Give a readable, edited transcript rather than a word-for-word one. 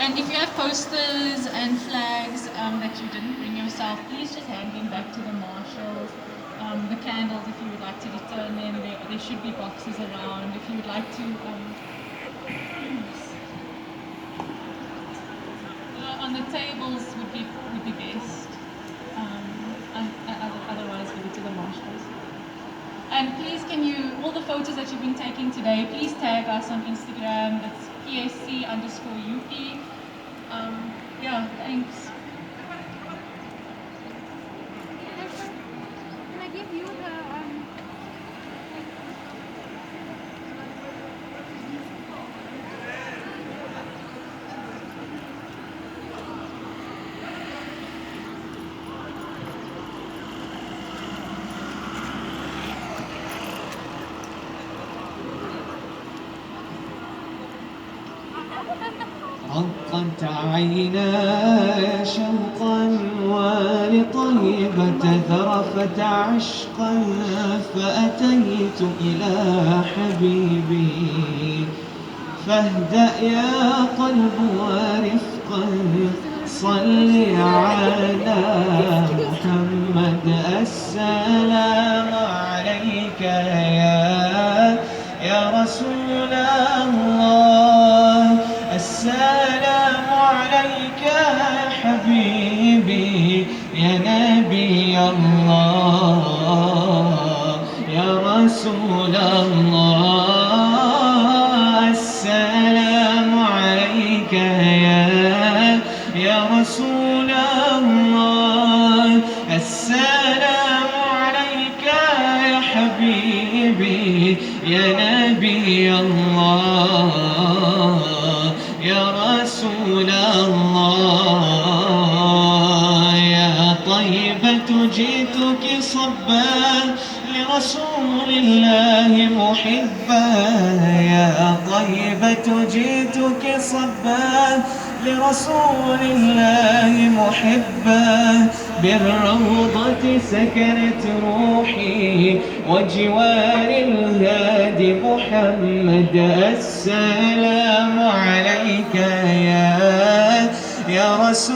and if you have posters and flags that you didn't bring yourself, please just hand them back to the marshals. The candles, if you would like to return them, there should be boxes around. If you would like to, on the tables would be best. Otherwise, give it to the marshals. And please, can you, all the photos that you've been taking today, please tag us on Instagram. It's PSC_UP. Yeah, thanks. Can I give you the عطت عينا شوقا ولطيبة ذرفت عشقا فأتيت إلى حبيبي فاهدأ يا قلب ورفقا صل على محمد السلام عليك يا رسول الله السلام عليك يا حبيبي يا نبي الله يا رسول الله السلام عليك يا رسول الله السلام عليك يا حبيبي يا نبي الله يا رسول الله يا طيبة جئتك صبا لرسول الله محبا يا طيبة جئتك صبا لرسول الله محبا بالروضة سكنت روحي وجوار الهادي محمد السلام عليك يا رسول